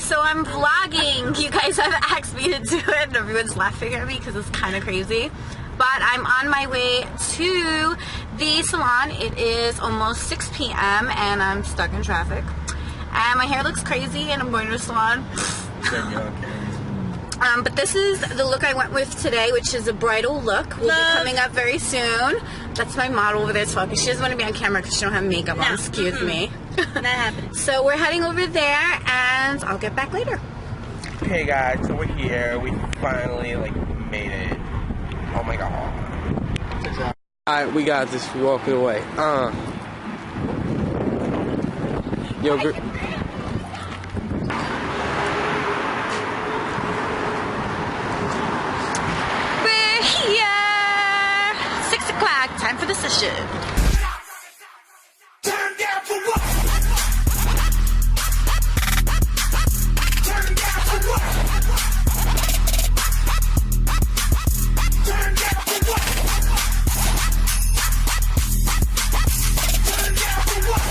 guys, so I'm vlogging. You guys have asked me to do it and everyone's laughing at me because it's kind of crazy. But I'm on my way to the salon. It is almost 6 p.m. and I'm stuck in traffic. And my hair looks crazy and I'm going to the salon. But this is the look I went with today, which is a bridal look. Will be coming up very soon. That's my model over there talking. She doesn't want to be on camera because she don't have makeup on. Excuse me. Not happening. So we're heading over there, and I'll get back later. Hey guys, so we're here. We finally made it. Oh my god. Alright, we got this. We walking away. Yo, We're here. 6 o'clock. Time for the session. Turn down for what? Turn down for what? Turn down for what? Turn down for what? Turn down for what?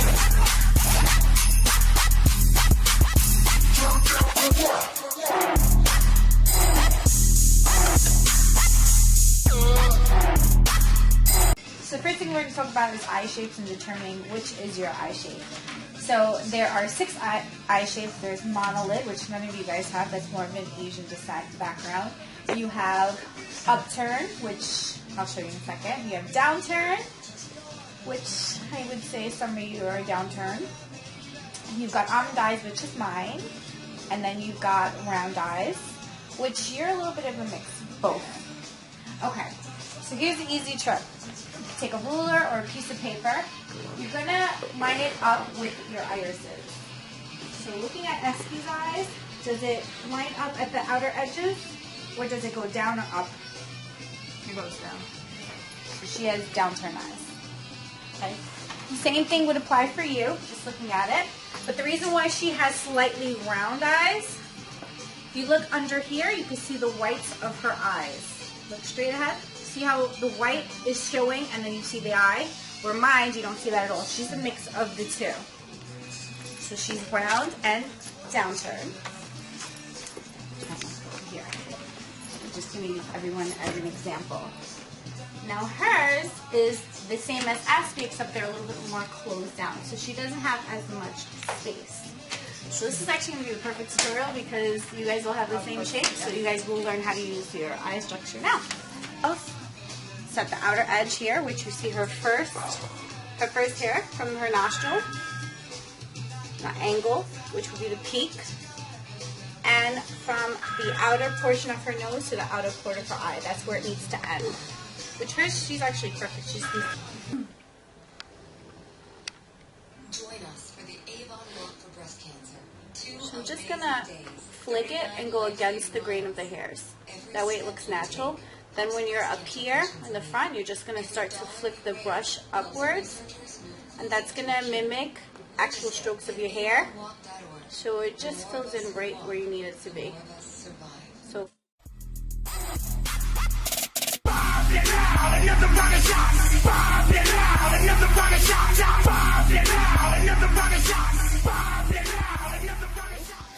So the first thing we're going to talk about is eye shapes and determining which is your eye shape. So there are 6 eye shapes. There's monolid, which none of you guys have. That's more of an Asian descent background. You have upturn, which I'll show you in a second. You have downturn, which I would say some of you are downturn. You've got almond eyes, which is mine. And then you've got round eyes, which you're a little bit of a mix, both. Okay, so here's the easy trick. Take a ruler or a piece of paper. You're going to line it up with your irises. So looking at Esky's eyes, does it line up at the outer edges or does it go down or up? It goes down. So she has downturn eyes. Okay. Same thing would apply for you, just looking at it. But the reason why she has slightly round eyes, if you look under here, you can see the whites of her eyes. Look straight ahead. See how the white is showing and then you see the eye? Where mine, you don't see that at all. She's a mix of the two. So she's round and downturn. Here. I'm just going to use everyone as an example. Now hers is the same as Aspie, except they're a little bit more closed down. So she doesn't have as much space. So this is actually going to be the perfect tutorial because you guys will have the same shape. So you guys will learn how to use your eye structure now. Set the outer edge here, which you see her first hair from her nostril, the angle, which would be the peak, and from the outer portion of her nose to the outer corner of her eye. That's where it needs to end. Which hers, she's actually perfect. She's Join us for the Avon Walk for Breast Cancer. So I'm just gonna flick it and go against the grain of the hairs. That way it looks natural. Then when you're up here in the front, you're just going to start to flip the brush upwards. And that's going to mimic actual strokes of your hair. So it just fills in right where you need it to be. So.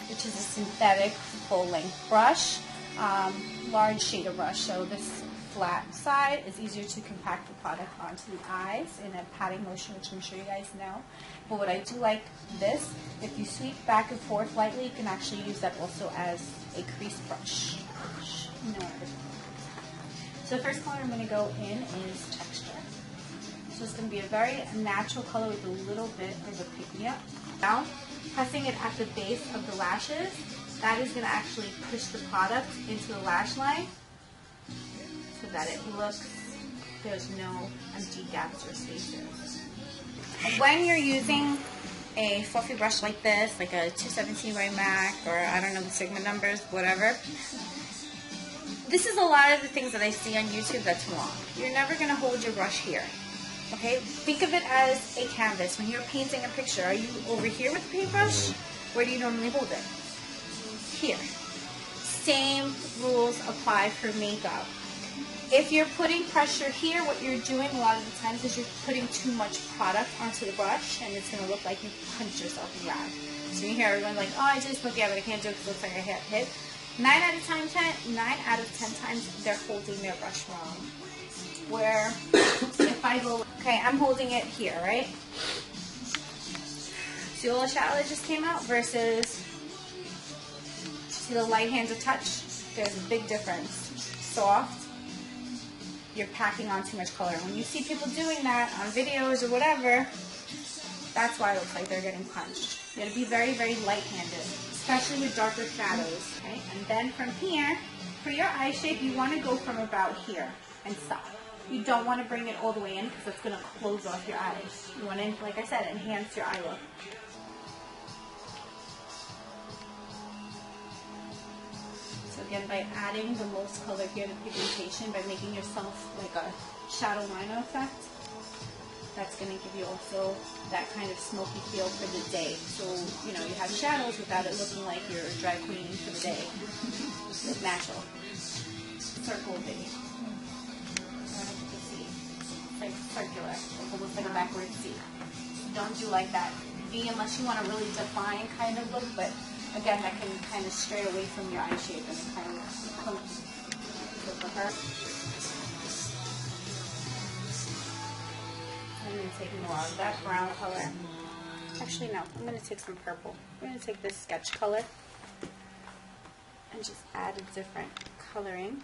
Which is a synthetic full-length brush. Large shader brush, so this flat side is easier to compact the product onto the eyes in a patting motion, which I'm sure you guys know. But what I do like this, if you sweep back and forth lightly, you can actually use that also as a crease brush. So the first color I'm going to go in is texture. So it's going to be a very natural color with a little bit of a pick-me-up. Now, pressing it at the base of the lashes, that is going to actually push the product into the lash line so that it looks, there's no empty gaps or spaces. When you're using a fluffy brush like this, like a 217 by MAC, or I don't know the Sigma numbers, whatever, this is a lot of the things that I see on YouTube that's wrong. You're never going to hold your brush here. Okay? Think of it as a canvas. When you're painting a picture, are you over here with the paintbrush? Where do you normally hold it? Here. Same rules apply for makeup. If you're putting pressure here, what you're doing a lot of the times is you're putting too much product onto the brush and it's going to look like you punched yourself in the eye. So you hear everyone like, oh, I did smoky, yeah, but I can't do it because it looks like I hit. 9 out of 10 times they're holding their brush wrong. Where if I go, okay, I'm holding it here, right? See the little shadow that just came out versus, see the light hands of touch? There's a big difference. Soft, you're packing on too much color. When you see people doing that on videos or whatever, that's why it looks like they're getting punched. You gotta be very, very light-handed, especially with darker shadows, okay? And then from here, for your eye shape, you wanna go from about here and stop. You don't wanna bring it all the way in because it's gonna close off your eyes. You wanna, like I said, enhance your eye look. So again, by adding the most color here to pigmentation, by making yourself like a shadow liner effect, that's going to give you also that kind of smoky feel for the day. So, you know, you have shadows without it looking like you're dry cleaning for the day. Look natural. Circle baby. Like circular, like almost like a backwards C. Don't do like that V unless you want a really defined kind of look, but again, that can kind of stray away from your eye shape and kind of come for her. I'm going to take more of that brown color. Actually, no. I'm going to take some purple. I'm going to take this sketch color and just add a different coloring.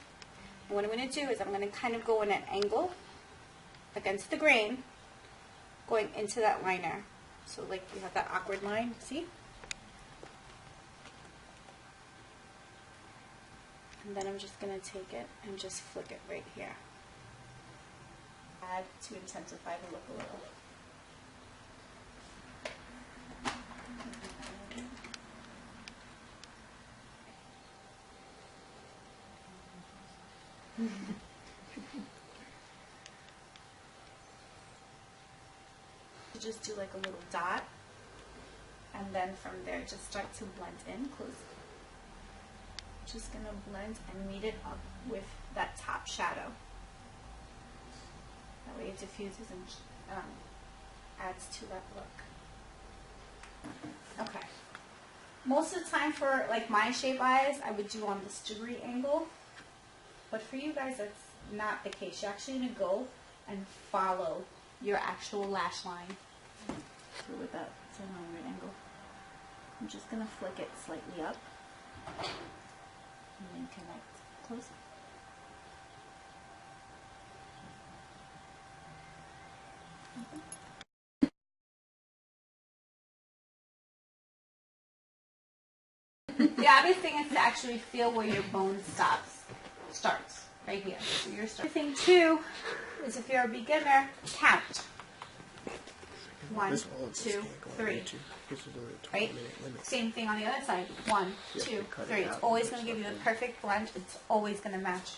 And what I'm going to do is I'm going to kind of go in an angle against the grain, going into that liner. So like you have that awkward line, see? And then I'm just going to take it and just flick it right here. Add to intensify the look a little. Just do like a little dot, and then from there just start to blend in close. Just gonna blend and meet it up with that top shadow. That way it diffuses and adds to that look. Okay. Most of the time for like my shape eyes, I would do on this degree angle. But for you guys, that's not the case. You're actually going to go and follow your actual lash line through with that 100 angle. I'm just going to flick it slightly up and then connect close. The obvious thing is to actually feel where your bone starts, right here. So you're starting. The thing too is if you're a beginner, count. 1, 2, 3. Right? Same thing on the other side. 1, 2, 3. It's always going to give you the perfect blend. It's always going to match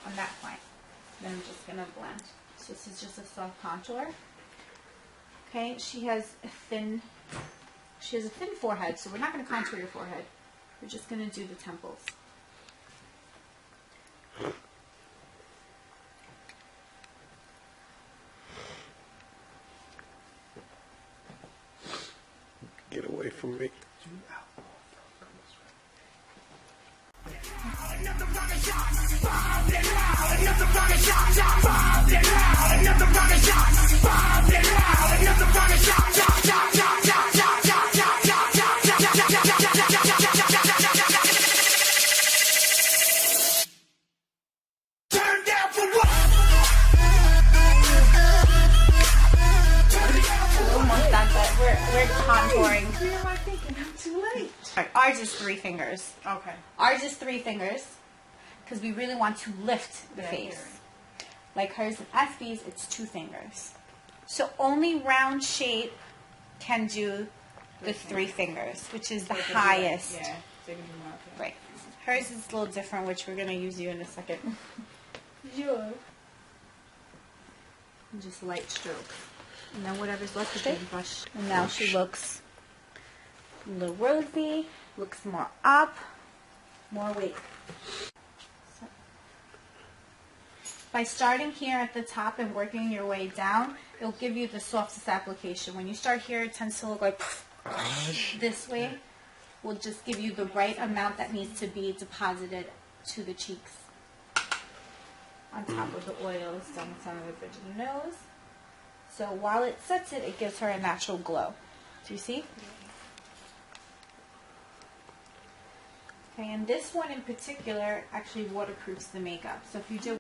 on that point. Then I'm just going to blend. So this is just a soft contour. Okay, she has a thin forehead, so we're not going to contour your forehead. We're just going to do the temples. Get away from me. We're contouring. Who am I thinking? I'm too late. Ours is 3 fingers. Okay. Ours is 3 fingers because we really want to lift the face. Like hers and Espy's, it's 2 fingers. So only round shape can do the 3 fingers, which is the highest. Yeah. So you can do more, okay. Right. Hers is a little different, which we're going to use you in a second. Sure. And just light strokes. And then whatever's left of the brush. And now she looks a little rosy, looks more up, more weight. So, by starting here at the top and working your way down, it'll give you the softest application. When you start here, it tends to look like this way will just give you the right amount that needs to be deposited to the cheeks. On top of the oils down the side of the bridge of the nose. So while it sets it, it gives her a natural glow. Do you see? Okay, and this one in particular actually waterproofs the makeup. So if you did